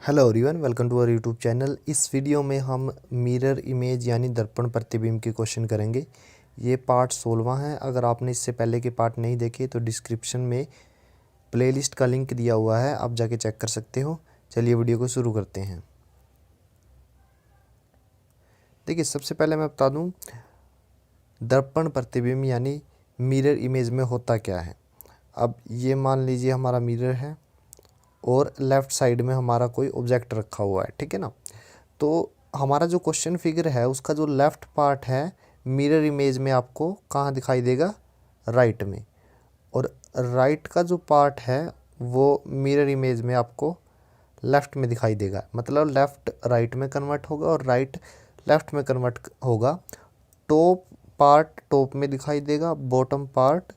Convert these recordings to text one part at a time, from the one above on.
Hello everyone, welcome to our YouTube channel. इस video में हम मिरर इमेज यानी दर्पण प्रतिबिंब के क्वेश्चन करेंगे। ये पार्ट 16वां है। अगर आपने इससे पहले के पार्ट नहीं देखे तो डिस्क्रिप्शन में प्लेलिस्ट का लिंक दिया हुआ है, आप जाके चेक कर सकते हो। चलिए वीडियो को शुरू करते हैं। देखिए, सबसे पहले मैं बता दूं दर्पण प्रतिबिंब यानी मिरर इमेज में होता क्या है। अब ये मान लीजिए हमारा मिरर है और लेफ़्ट साइड में हमारा कोई ऑब्जेक्ट रखा हुआ है, ठीक है ना। तो हमारा जो क्वेश्चन फिगर है उसका जो लेफ़्ट पार्ट है मिरर इमेज में आपको कहाँ दिखाई देगा, राइट में। और राइट का जो पार्ट है वो मिरर इमेज में आपको लेफ़्ट में दिखाई देगा। मतलब लेफ़्ट राइट में कन्वर्ट होगा और राइट लेफ़्ट में कन्वर्ट होगा। टॉप पार्ट टॉप में दिखाई देगा, बॉटम पार्ट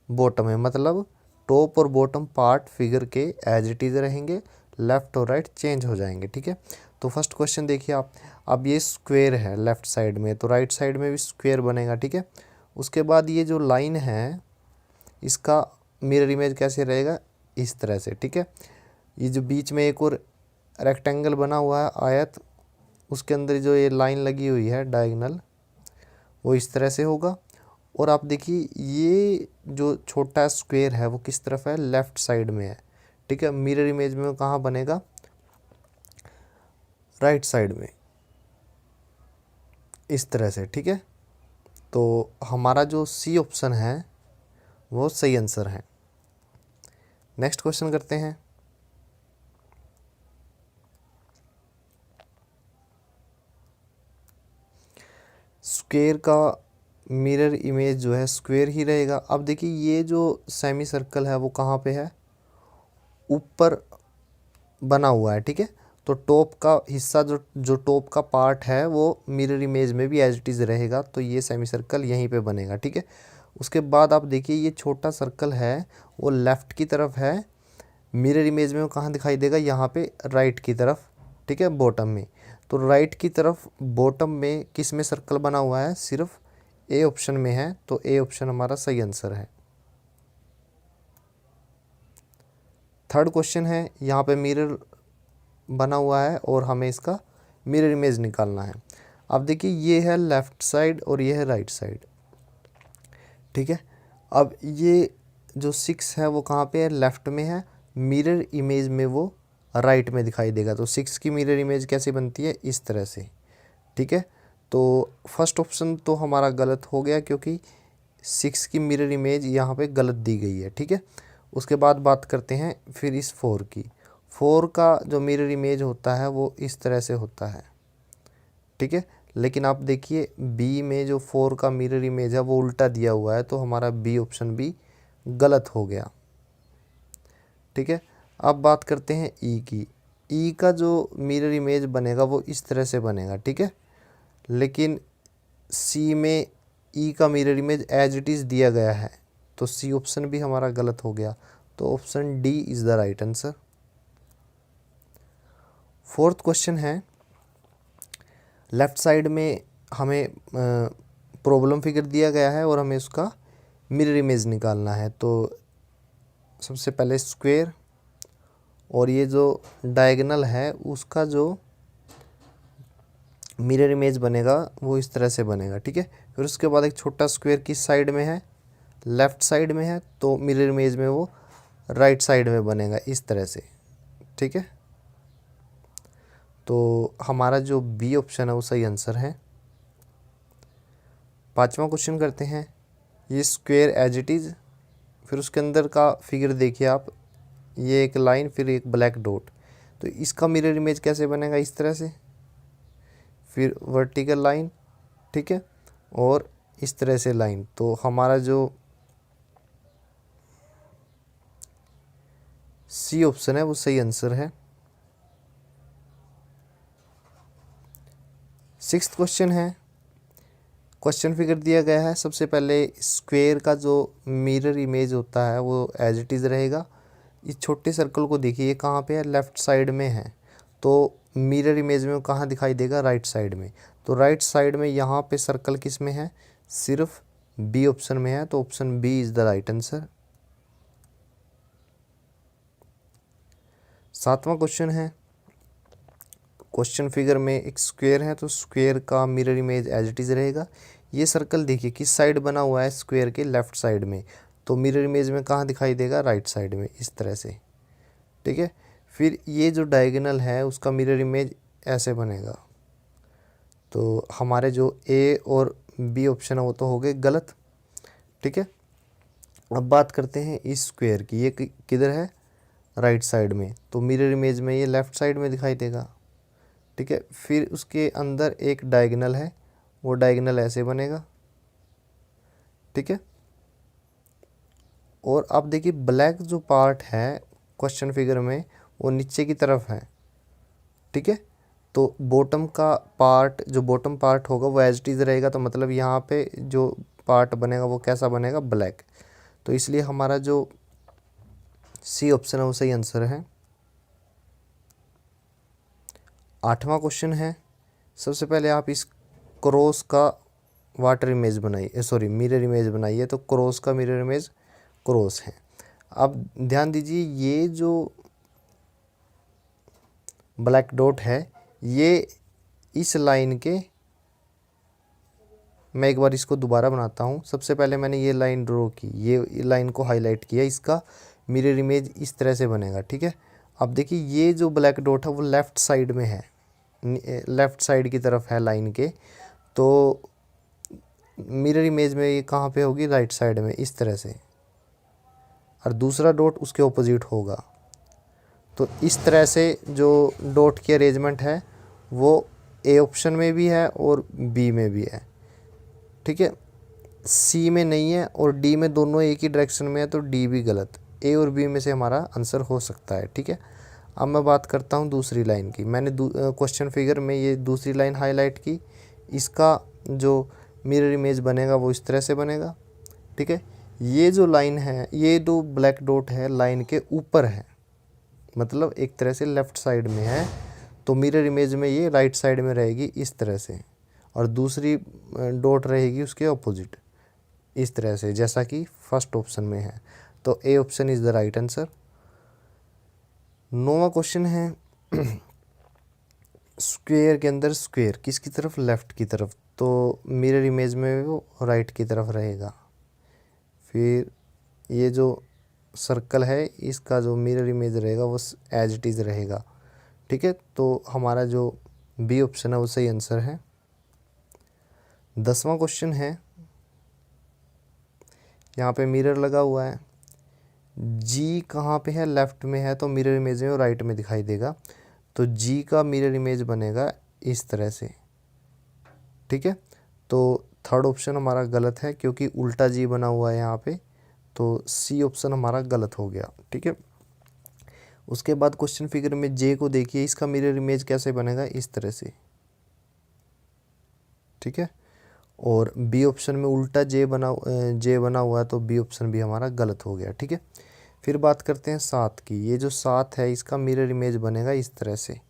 बॉटम में। मतलब टॉप और बॉटम पार्ट फिगर के एज इट इज़ रहेंगे, लेफ़्ट और राइट चेंज हो जाएंगे, ठीक है। तो फर्स्ट क्वेश्चन देखिए आप। अब ये स्क्वायर है लेफ़्ट साइड में, तो राइट साइड में भी स्क्वायर बनेगा, ठीक है। उसके बाद ये जो लाइन है इसका मिरर इमेज कैसे रहेगा, इस तरह से, ठीक है। ये जो बीच में एक और रेक्टेंगल बना हुआ है आयत, उसके अंदर जो ये लाइन लगी हुई है डायगोनल, वो इस तरह से होगा। और आप देखिए ये जो छोटा स्क्वायर है वो किस तरफ है, लेफ़्ट साइड में है, ठीक है। मिरर इमेज में वो कहाँ बनेगा, राइट साइड में, इस तरह से, ठीक है। तो हमारा जो सी ऑप्शन है वो सही आंसर है। नेक्स्ट क्वेश्चन करते हैं। स्क्वायर का मिरर इमेज जो है स्क्वायर ही रहेगा। अब देखिए ये जो सेमी सर्कल है वो कहाँ पे है, ऊपर बना हुआ है, ठीक है। तो टॉप का हिस्सा जो जो टॉप का पार्ट है वो मिरर इमेज में भी एज इट इज़ रहेगा, तो ये सेमी सर्कल यहीं पे बनेगा, ठीक है। उसके बाद आप देखिए ये छोटा सर्कल है वो लेफ़्ट की तरफ है, मिरर इमेज में वो कहाँ दिखाई देगा, यहाँ पे राइट की तरफ, ठीक है, बॉटम में। तो राइट की तरफ बॉटम में किस में सर्कल बना हुआ है, सिर्फ ए ऑप्शन में है, तो ए ऑप्शन हमारा सही आंसर है। थर्ड क्वेश्चन है, यहाँ पे मिरर बना हुआ है और हमें इसका मिरर इमेज निकालना है। अब देखिए ये है लेफ़्ट साइड और ये है राइट साइड, ठीक है। अब ये जो 6 है वो कहाँ पे है, लेफ़्ट में है, मिरर इमेज में वो राइट में दिखाई देगा। तो 6 की मिरर इमेज कैसे बनती है, इस तरह से, ठीक है। तो फर्स्ट ऑप्शन तो हमारा गलत हो गया क्योंकि 6 की मिरर इमेज यहाँ पे गलत दी गई है, ठीक है। उसके बाद बात करते हैं फिर इस 4 की। 4 का जो मिरर इमेज होता है वो इस तरह से होता है, ठीक है। लेकिन आप देखिए बी में जो 4 का मिरर इमेज है वो उल्टा दिया हुआ है, तो हमारा बी ऑप्शन भी गलत हो गया, ठीक है। अब बात करते हैं ई की। ई का जो मिरर इमेज बनेगा वो इस तरह से बनेगा, ठीक है। लेकिन सी में ई का mirror image as it is दिया गया है, तो सी ऑप्शन भी हमारा गलत हो गया। तो option D is the right answer. Fourth question है, लेफ़्ट साइड में हमें प्रॉब्लम फिगर दिया गया है और हमें उसका मिरर इमेज निकालना है। तो सबसे पहले स्क्वायर और ये जो डायगोनल है उसका जो मिरर इमेज बनेगा वो इस तरह से बनेगा, ठीक है। फिर उसके बाद एक छोटा स्क्वायर किस साइड में है, लेफ़्ट साइड में है, तो मिरर इमेज में वो राइट साइड में बनेगा, इस तरह से, ठीक है। तो हमारा जो बी ऑप्शन है वो सही आंसर है। पांचवा क्वेश्चन करते हैं। ये स्क्वायर एज इट इज़, फिर उसके अंदर का फिगर देखिए आप, ये एक लाइन फिर एक ब्लैक डॉट, तो इसका मिरर इमेज कैसे बनेगा, इस तरह से, फिर वर्टिकल लाइन, ठीक है, और इस तरह से लाइन। तो हमारा जो सी ऑप्शन है वो सही आंसर है। सिक्स्थ क्वेश्चन है, क्वेश्चन फिगर दिया गया है। सबसे पहले स्क्वायर का जो मिरर इमेज होता है वो एज इट इज़ रहेगा। इस छोटे सर्कल को देखिए, ये कहाँ पे है, लेफ़्ट साइड में है, तो मिरर इमेज में वो कहाँ दिखाई देगा, राइट साइड में। तो राइट साइड में यहाँ पे सर्कल किस में है, सिर्फ बी ऑप्शन में है, तो option B is the right answer. सातवां क्वेश्चन है, क्वेश्चन फिगर में एक स्क्वायर है तो स्क्वायर का mirror image as it is रहेगा। ये सर्कल देखिए किस साइड बना हुआ है, स्क्वायर के लेफ़्ट साइड में, तो मिरर इमेज में कहाँ दिखाई देगा, राइट साइड में, इस तरह से। ठीक है, फिर ये जो डायगोनल है उसका मिरर इमेज ऐसे बनेगा। तो हमारे जो ए और बी ऑप्शन है वो तो हो गए गलत। ठीक है, अब बात करते हैं इस स्क्वायर की। ये किधर है, राइट साइड में, तो मिरर इमेज में ये लेफ़्ट साइड में दिखाई देगा। ठीक है, फिर उसके अंदर एक डायगोनल है, वो डायगोनल ऐसे बनेगा। ठीक है, और अब देखिए ब्लैक जो पार्ट है क्वेश्चन फिगर में वो नीचे की तरफ है। ठीक है, तो बॉटम का पार्ट, जो बॉटम पार्ट होगा वो एज इट इज़ रहेगा, तो मतलब यहाँ पे जो पार्ट बनेगा वो कैसा बनेगा, ब्लैक। तो इसलिए हमारा जो सी ऑप्शन है वो सही आंसर है। 8वां क्वेश्चन है, सबसे पहले आप इस क्रॉस का वाटर इमेज बनाइए, सॉरी मिरर इमेज बनाइए। तो क्रॉस का मिरर इमेज क्रॉस है। अब ध्यान दीजिए ये जो ब्लैक डॉट है ये इस लाइन के, मैं एक बार इसको दोबारा बनाता हूँ। सबसे पहले मैंने ये लाइन ड्रॉ की, ये लाइन को हाईलाइट किया, इसका मिरर इमेज इस तरह से बनेगा। ठीक है, अब देखिए ये जो ब्लैक डॉट है वो लेफ़्ट साइड में है, लेफ़्ट साइड की तरफ है लाइन के, तो मिरर इमेज में ये कहाँ पे होगी, राइट साइड में, इस तरह से, और दूसरा डॉट उसके ऑपोजिट होगा। तो इस तरह से जो डॉट की अरेंजमेंट है वो ए ऑप्शन में भी है और बी में भी है। ठीक है, सी में नहीं है और डी में, दोनों एक ही डायरेक्शन में है, तो डी भी गलत। ए और बी में से हमारा आंसर हो सकता है। ठीक है, अब मैं बात करता हूँ दूसरी लाइन की। मैंने क्वेश्चन फिगर में ये दूसरी लाइन हाईलाइट की, इसका जो मिरर इमेज बनेगा वो इस तरह से बनेगा। ठीक है, ये जो लाइन है, ये जो ब्लैक डॉट है लाइन के ऊपर है, मतलब एक तरह से लेफ़्ट साइड में है, तो मिरर इमेज में ये राइट साइड में रहेगी इस तरह से, और दूसरी डॉट रहेगी उसके ऑपोजिट इस तरह से, जैसा कि फर्स्ट ऑप्शन में है। तो A option is the right answer. 9वां क्वेश्चन है स्क्वायर के अंदर स्क्वायर किसकी तरफ, लेफ़्ट की तरफ, तो मिरर इमेज में वो राइट की तरफ रहेगा। फिर ये जो सर्कल है इसका जो मिरर इमेज रहेगा वो एज इट इज़ रहेगा। ठीक है, तो हमारा जो बी ऑप्शन है वो सही आंसर है। 10वां क्वेश्चन है, यहाँ पे मिरर लगा हुआ है, जी कहाँ पे है, लेफ़्ट में है, तो मिरर इमेज में वो राइट में दिखाई देगा, तो जी का मिरर इमेज बनेगा इस तरह से। ठीक है, तो थर्ड ऑप्शन हमारा गलत है क्योंकि उल्टा जी बना हुआ है यहाँ पे, तो सी ऑप्शन हमारा गलत हो गया। ठीक है, उसके बाद क्वेश्चन फिगर में जे को देखिए, इसका मिरर इमेज कैसे बनेगा, इस तरह से। ठीक है, और बी ऑप्शन में उल्टा जे बना हुआ है, तो बी ऑप्शन भी हमारा गलत हो गया। ठीक है, फिर बात करते हैं 7 की। ये जो 7 है इसका मिरर इमेज बनेगा इस तरह से,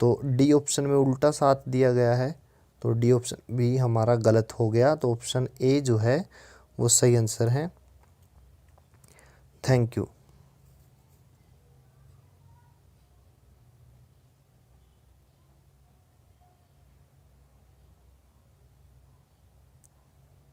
तो डी ऑप्शन में उल्टा 7 दिया गया है, तो डी ऑप्शन भी हमारा गलत हो गया, तो ऑप्शन ए जो है वो सही आंसर है। Thank you.